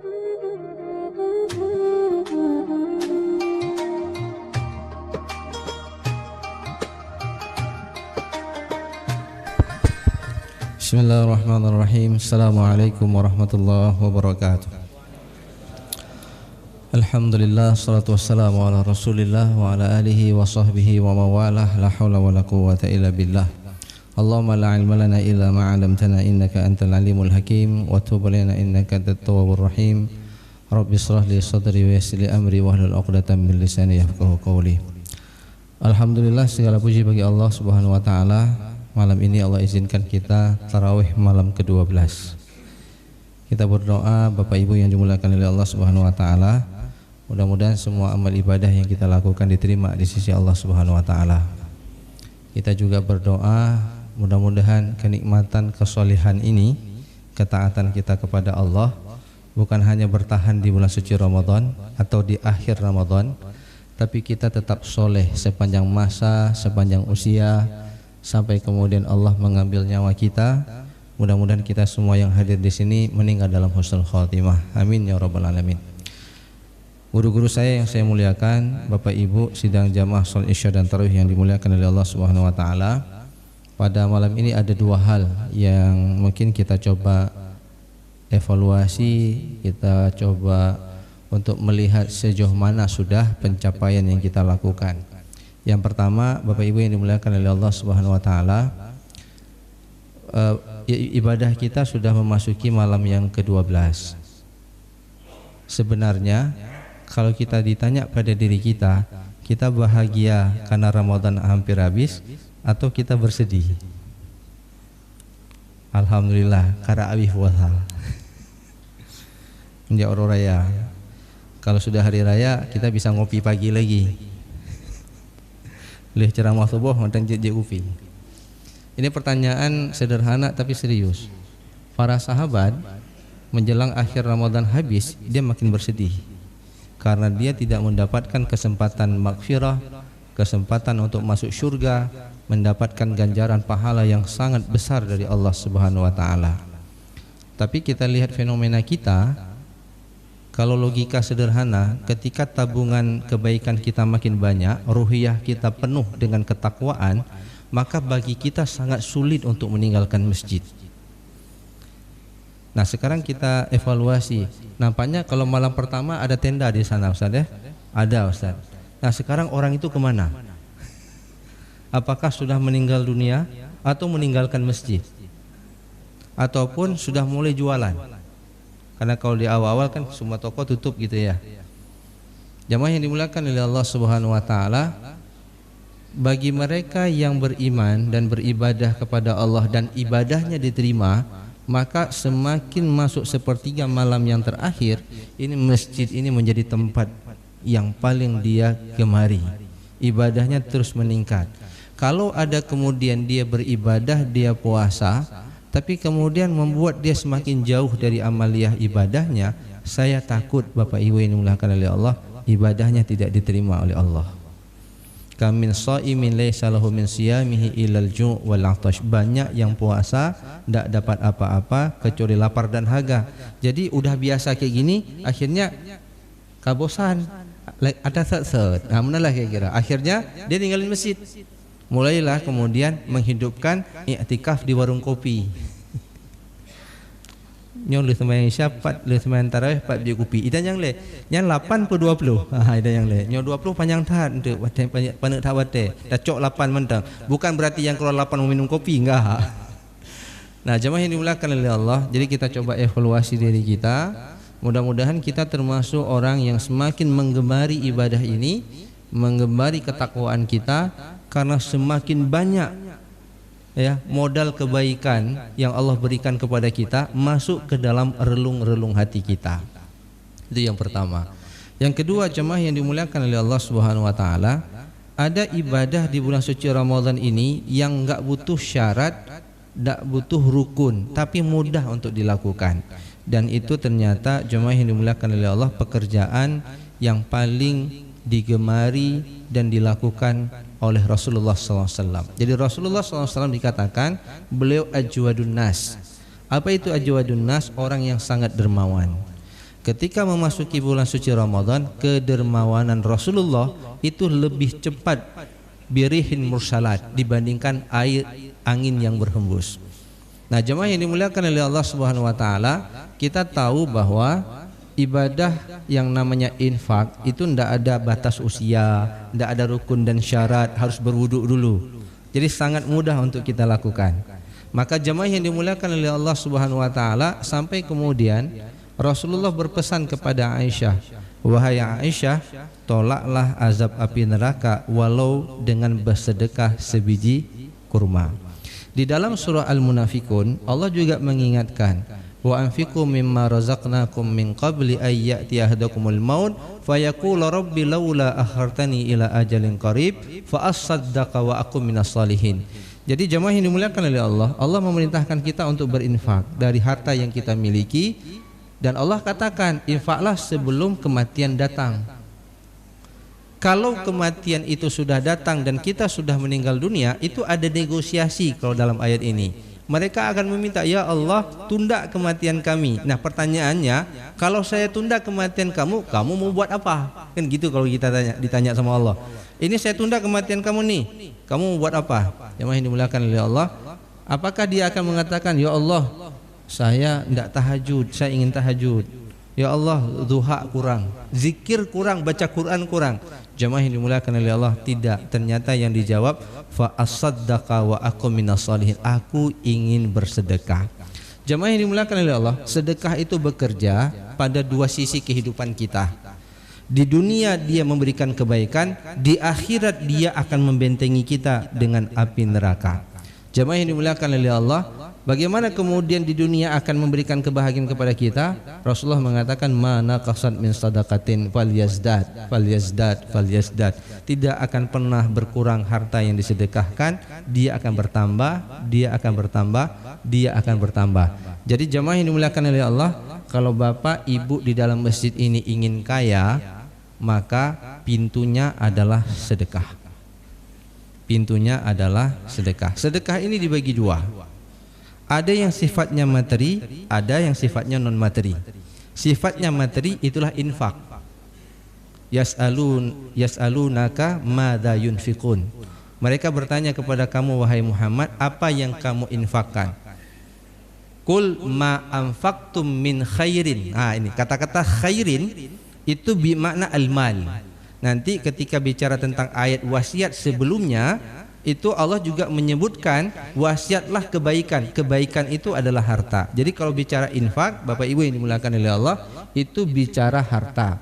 Bismillahirrahmanirrahim. Assalamualaikum warahmatullahi wabarakatuh. Alhamdulillah, salatu wassalamu ala rasulillah wa ala alihi wa sahbihi wa mawalah. La hawla wa la quwwata illa billah. Allahumma la ilma lana illa ma 'allamtana innaka antal alimul hakim wa tub alaina innaka antat tawwabur rahim. Rabbi shrah li sadri wa yassir li amri wahlul 'uqdatam min lisani yafqahu qawli. Alhamdulillah, segala puji bagi Allah Subhanahu wa taala. Malam ini Allah izinkan kita tarawih malam ke-12. Kita berdoa Bapak Ibu yang dimuliakan oleh Allah Subhanahu wa taala, mudah-mudahan semua amal ibadah yang kita lakukan diterima di sisi Allah Subhanahu wa taala. Kita juga berdoa mudah-mudahan kenikmatan kesolehan ini, ketaatan kita kepada Allah bukan hanya bertahan di bulan suci Ramadan atau di akhir Ramadan, tapi kita tetap soleh sepanjang masa, sepanjang usia, sampai kemudian Allah mengambil nyawa kita. Mudah-mudahan kita semua yang hadir di sini meninggal dalam husnul khatimah. Amin ya rabbal alamin. Guru-guru saya yang saya muliakan, Bapak Ibu sidang jamaah salat Isya dan tarawih yang dimuliakan oleh Allah Subhanahu wa taala. Pada malam ini ada dua hal yang mungkin kita coba evaluasi, kita coba untuk melihat sejauh mana sudah pencapaian yang kita lakukan. Yang pertama, Bapak Ibu yang dimuliakan oleh Allah Subhanahu wa taala, ibadah kita sudah memasuki malam yang ke-12. Sebenarnya kalau kita ditanya pada diri kita, kita bahagia karena Ramadan hampir habis atau kita bersedih? Alhamdulillah, karena abih puasa. Menjak orang raya. Kalau sudah hari raya kita bisa ngopi pagi lagi. Leh ceramah subuh mantan jejak upi. Ini pertanyaan sederhana tapi serius. Para sahabat menjelang akhir Ramadan habis, dia makin bersedih karena dia tidak mendapatkan kesempatan maghfirah, kesempatan untuk masuk surga, mendapatkan ganjaran pahala yang sangat besar dari Allah Subhanahu wa taala. Tapi kita lihat fenomena kita. Kalau logika sederhana, ketika tabungan kebaikan kita makin banyak, ruhiyah kita penuh dengan ketakwaan, maka bagi kita sangat sulit untuk meninggalkan masjid. Nah, sekarang kita evaluasi. Nampaknya kalau malam pertama ada tenda di sana, Ustaz ya? Ada, Ustaz. Nah, sekarang orang itu kemana? Apakah sudah meninggal dunia atau meninggalkan masjid? Ataupun sudah mulai jualan? Karena kalau di awal-awal kan semua toko tutup gitu ya. Jamaah yang dimuliakan oleh Allah Subhanahu wa taala, bagi mereka yang beriman dan beribadah kepada Allah dan ibadahnya diterima, maka semakin masuk sepertiga malam yang terakhir, ini masjid ini menjadi tempat yang paling dia gemari. Ibadahnya terus meningkat. Kalau ada kemudian dia beribadah, dia puasa, tapi kemudian membuat dia semakin jauh dari amaliyah ibadahnya, saya takut Bapak Ibu yang dimuliakan oleh Allah, ibadahnya tidak diterima oleh Allah. Kam min shaimin laisa lahu min siyamihi illal ju' wal 'atash. Banyak yang puasa tidak dapat apa-apa kecuali lapar dan haga. Jadi udah biasa kayak gini, akhirnya kabosan, ada set-set. Nah, manalah kira-kira. Akhirnya dia tinggalin masjid. Mulailah kemudian menghidupkan i'tikaf di warung kopi. Nyon lu sembahyang syapat, lu sembahyang tarawih pat di kopi. Ida yang le, yang 8 per 20. Ha, ida yang le. Nyon 20 panjang tahan untuk panek tawate. Dah cok 8 mentang. Bukan berarti yang keluar 8 minum kopi, enggak. Nah, jemaah yang dimuliakan oleh Allah, jadi kita coba evaluasi diri kita. Mudah-mudahan kita termasuk orang yang semakin menggemari ibadah ini, menggemari ketakwaan kita, karena semakin banyak ya modal kebaikan yang Allah berikan kepada kita masuk ke dalam relung-relung hati kita. Itu yang pertama. Yang kedua, jemaah yang dimuliakan oleh Allah Subhanahu wa taala, ada ibadah di bulan suci Ramadan ini yang enggak butuh syarat, enggak butuh rukun, tapi mudah untuk dilakukan. Dan itu ternyata jemaah yang dimuliakan oleh Allah pekerjaan yang paling digemari dan dilakukan oleh Rasulullah SAW. Jadi Rasulullah SAW dikatakan beliau ajwadun nas. Apa itu ajwadun nas? Orang yang sangat dermawan. ketika memasuki bulan suci Ramadan, kedermawanan Rasulullah itu lebih cepat birihin mursalat dibandingkan air angin yang berhembus. Nah, jemaah yang dimuliakan oleh Allah Subhanahu wa taala, kita tahu bahwa ibadah yang namanya infak itu tidak ada batas usia, tidak ada rukun dan syarat, harus berwudu dulu. Jadi sangat mudah untuk kita lakukan. Maka jemaah yang dimuliakan oleh Allah Subhanahu wa taala, sampai kemudian Rasulullah berpesan kepada Aisyah, wahai Aisyah, tolaklah azab api neraka walau dengan bersedekah sebiji kurma. Di dalam surah Al-Munafikun, Allah juga mengingatkan, wa anfiqu mimma razaqnakum min qabli ay ya'tiya ahadakumul maut fayaqulu rabbi laula akhartani ila ajalin qarib fa asaddaqa wa akum minas salihin. Jadi jemaah yang dimuliakan oleh Allah, Allah memerintahkan kita untuk berinfak dari harta yang kita miliki, dan Allah katakan infaklah sebelum kematian datang. Kalau kematian itu sudah datang dan kita sudah meninggal dunia, itu ada negosiasi. Kalau dalam ayat ini mereka akan meminta, ya Allah, tunda kematian kami. Nah, pertanyaannya, kalau saya tunda kematian kamu, kamu mau buat apa? Kan gitu kalau kita ditanya sama Allah. Ini saya tunda kematian kamu nih, kamu mau buat apa? Jemaah yang dimuliakan oleh Allah, apakah dia akan mengatakan, ya Allah, saya tidak tahajud, saya ingin tahajud. Ya Allah, duha kurang, zikir kurang, baca Quran kurang. Jemaah yang dimuliakan oleh Allah, tidak. Ternyata yang dijawab, fa asaddaqa wa akum minas salihin, aku ingin bersedekah. Jemaah yang dimuliakan oleh Allah, sedekah itu bekerja pada dua sisi kehidupan kita. Di dunia dia memberikan kebaikan, di akhirat dia akan membentengi kita dengan api neraka. Jemaah yang dimuliakan oleh Allah, bagaimana kemudian di dunia akan memberikan kebahagiaan kepada kita? Rasulullah mengatakan, mana qasad min sadaqatin falyazdad. Tidak akan pernah berkurang harta yang disedekahkan, dia akan bertambah, dia akan bertambah, dia akan bertambah. Jadi jemaah yang dimuliakan oleh Allah, kalau bapak ibu di dalam masjid ini ingin kaya, maka pintunya adalah sedekah. Pintunya adalah sedekah. Sedekah ini dibagi dua. Ada yang sifatnya materi, ada yang sifatnya non materi. Sifatnya materi itulah infak. Yas'alunaka madza yunfiqun. Mereka bertanya kepada kamu, wahai Muhammad, apa yang kamu infakkan? Qul ma anfaqtum min khairin. Ini kata-kata khairin itu bermakna al-mal. Nanti ketika bicara tentang ayat wasiat sebelumnya, itu Allah juga menyebutkan wasiatlah kebaikan. Kebaikan itu adalah harta. Jadi kalau bicara infak, Bapak Ibu yang dimuliakan oleh Allah, itu bicara harta.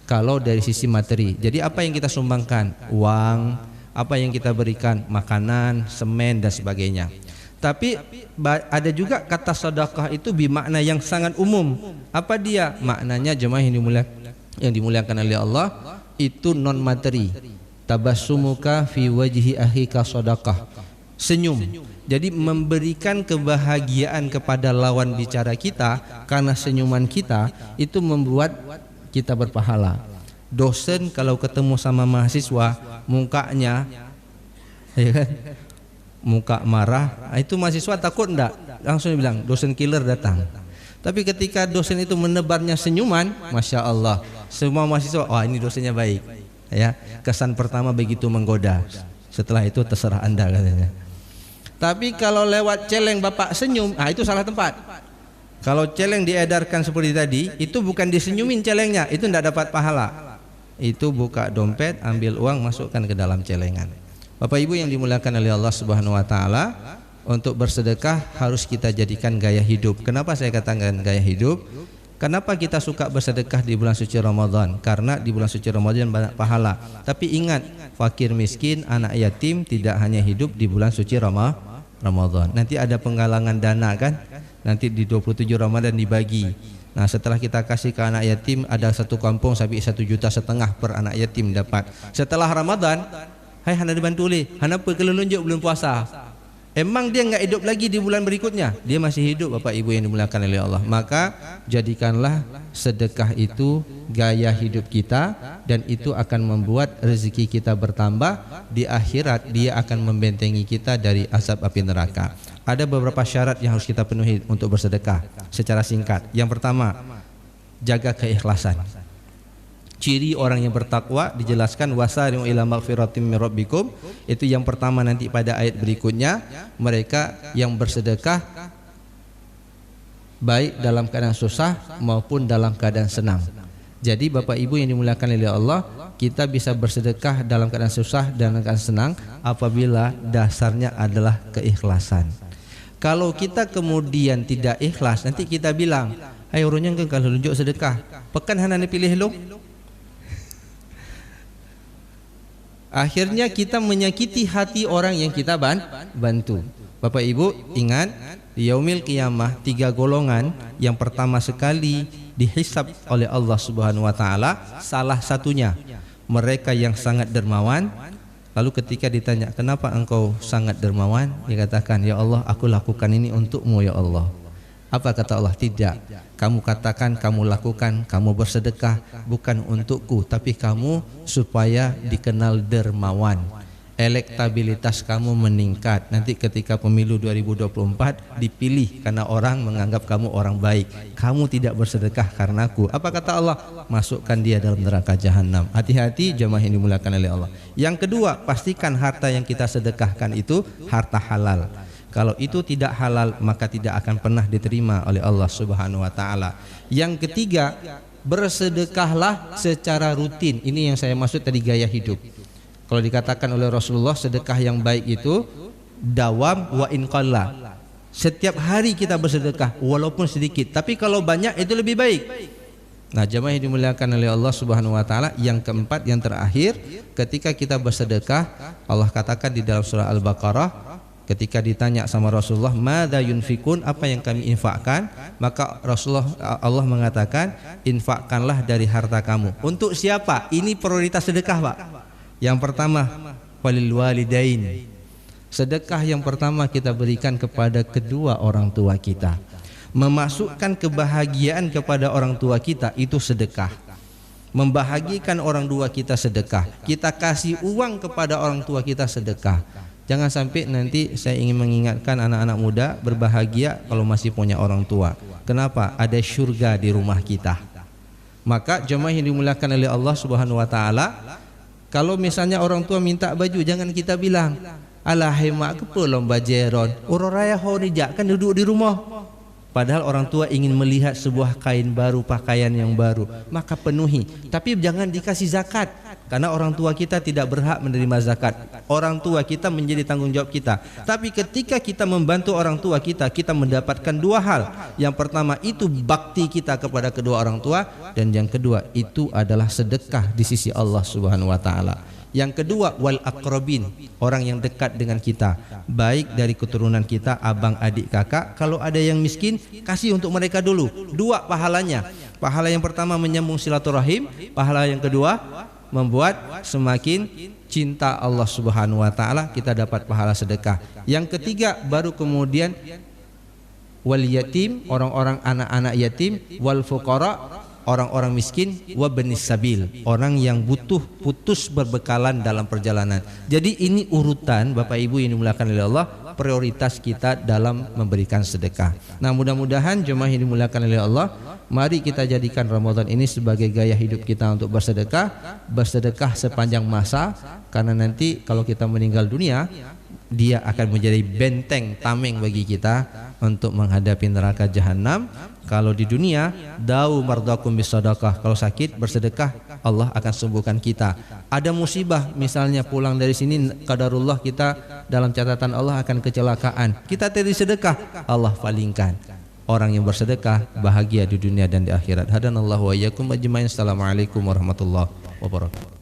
Kalau dari sisi materi, jadi apa yang kita sumbangkan? Uang. Apa yang kita berikan? Makanan, semen dan sebagainya. Tapi ada juga kata sedekah itu bermakna yang sangat umum. Apa dia? Maknanya jemaah yang dimuliakan oleh Allah, itu non materi. Tabassumuka fi wajhi akhika sedekah. Senyum. Jadi memberikan kebahagiaan kepada lawan bicara kita, karena senyuman kita itu membuat kita berpahala. Dosen kalau ketemu sama mahasiswa, mukanya ya kan, muka marah, itu mahasiswa takut enggak? Langsung bilang dosen killer datang. Tapi ketika dosen itu menebarnya senyuman, Masya Allah, semua mahasiswa, wah ini dosennya baik. Ya, kesan pertama begitu menggoda. Setelah itu terserah Anda katanya. Tapi kalau lewat celeng bapak senyum, itu salah tempat. Kalau celeng diedarkan seperti tadi, itu bukan disenyumin celengnya, itu tidak dapat pahala. Itu buka dompet, ambil uang, masukkan ke dalam celengan. Bapak Ibu yang dimuliakan oleh Allah Subhanahu wa taala, untuk bersedekah harus kita jadikan gaya hidup. Kenapa saya katakan gaya hidup? Kenapa kita suka bersedekah di bulan suci Ramadan? Karena di bulan suci Ramadan banyak pahala. Tapi ingat, fakir miskin, anak yatim tidak hanya hidup di bulan suci Ramadan. Nanti ada penggalangan dana kan? Nanti di 27 Ramadan dibagi. Nah, setelah kita kasih ke anak yatim, ada satu kampung sampai 1,5 juta per anak yatim dapat. Setelah Ramadan, hai hana dibantu oleh, hana apa kelelunjuk belum puasa. Emang dia enggak hidup lagi di bulan berikutnya? Dia masih hidup, Bapak Ibu yang dimuliakan oleh Allah. Maka jadikanlah sedekah itu gaya hidup kita, dan itu akan membuat rezeki kita bertambah. Di akhirat dia akan membentengi kita dari azab api neraka. Ada beberapa syarat yang harus kita penuhi untuk bersedekah secara singkat. Yang pertama, jaga keikhlasan. Ciri orang yang bertakwa dijelaskan wasari'u ila maghfiratin min rabbikum, itu yang pertama nanti pada ayat berikutnya, mereka yang bersedekah baik dalam keadaan susah maupun dalam keadaan senang. Jadi Bapak Ibu yang dimuliakan oleh Allah, kita bisa bersedekah dalam keadaan susah dan dalam keadaan senang apabila dasarnya adalah keikhlasan. Kalau kita kemudian tidak ikhlas, nanti kita bilang, "Hai orangnya kan kalau tunjuk sedekah, pekan hana pilih lu." Akhirnya kita menyakiti hati orang yang kita bantu. Bapak Ibu ingat, di yaumil qiyamah 3 golongan yang pertama sekali dihisab oleh Allah Subhanahu wa taala, salah satunya mereka yang sangat dermawan. Lalu ketika ditanya, "Kenapa engkau sangat dermawan?" Dia katakan, "Ya Allah, aku lakukan ini untukmu ya Allah." Apa kata Allah? Tidak. Kamu katakan, kamu lakukan, kamu bersedekah bukan untukku, tapi kamu supaya dikenal dermawan. Elektabilitas kamu meningkat. Nanti ketika pemilu 2024 dipilih karena orang menganggap kamu orang baik. Kamu tidak bersedekah karenaku. Apa kata Allah? Masukkan dia dalam neraka jahanam. Hati-hati jemaah yang dimuliakan oleh Allah. Yang kedua, pastikan harta yang kita sedekahkan itu harta halal. Kalau itu tidak halal, maka tidak akan pernah diterima oleh Allah Subhanahu wa taala. Yang ketiga, bersedekahlah secara rutin. Ini yang saya maksud tadi gaya hidup. Kalau dikatakan oleh Rasulullah, sedekah yang baik itu dawam wa in qalla. Setiap hari kita bersedekah walaupun sedikit, tapi kalau banyak itu lebih baik. Nah, jemaah yang dimuliakan oleh Allah Subhanahu wa taala, yang keempat, yang terakhir, ketika kita bersedekah, Allah katakan di dalam surah Al-Baqarah, ketika ditanya sama Rasulullah, "Madza yunfikun?" Apa yang kami infakkan? Maka Allah mengatakan, "Infakkanlah dari harta kamu." Untuk siapa? Ini prioritas sedekah, Pak. Yang pertama, walil walidain. Sedekah yang pertama kita berikan kepada kedua orang tua kita. Memasukkan kebahagiaan kepada orang tua kita itu sedekah. Membahagiakan orang tua kita sedekah. Kita kasih uang kepada orang tua kita sedekah. Jangan sampai nanti saya ingin mengingatkan anak-anak muda berbahagia kalau masih punya orang tua. Kenapa? Ada syurga di rumah kita. Maka jemaah yang dimuliakan oleh Allah Subhanahu wa taala, kalau misalnya orang tua minta baju, jangan kita bilang, "Alah hemat ke pelom bajeron, orang raya honijak kan duduk di rumah." Padahal orang tua ingin melihat sebuah kain baru, pakaian yang baru, maka penuhi. Tapi jangan dikasih zakat, karena orang tua kita tidak berhak menerima zakat. Orang tua kita menjadi tanggung jawab kita. Tapi ketika kita membantu orang tua kita, kita mendapatkan 2 hal. Yang pertama itu bakti kita kepada kedua orang tua, dan yang kedua itu adalah sedekah di sisi Allah Subhanahu wa taala. Yang kedua, wal aqrabin, orang yang dekat dengan kita, baik dari keturunan kita, abang, adik, kakak. Kalau ada yang miskin, kasih untuk mereka dulu. 2 pahalanya. Pahala yang pertama menyambung silaturahim, pahala yang kedua membuat semakin cinta Allah Subhanahu wa taala, kita dapat pahala sedekah. Yang ketiga baru kemudian wal yatim, orang-orang anak-anak yatim, wal fuqara, orang-orang miskin, wa benis sabil, orang yang butuh putus berbekalan dalam perjalanan. Jadi ini urutan Bapak Ibu yang dimuliakan oleh Allah, prioritas kita dalam memberikan sedekah. Nah, mudah-mudahan jemaah yang dimuliakan oleh Allah, mari kita jadikan Ramadan ini sebagai gaya hidup kita untuk bersedekah, bersedekah sepanjang masa, karena nanti kalau kita meninggal dunia, dia akan menjadi benteng tameng bagi kita untuk menghadapi neraka jahanam. Kalau di dunia, dau mardakum bisadaqah, kalau sakit bersedekah, Allah akan sembuhkan kita. Ada musibah, misalnya pulang dari sini qadarullah kita dalam catatan Allah akan kecelakaan, kita tadi sedekah, Allah palingkan. Orang yang bersedekah bahagia di dunia dan di akhirat. Hadanallahu wa iyyakum ajmain. Assalamualaikum warahmatullahi wabarakatuh.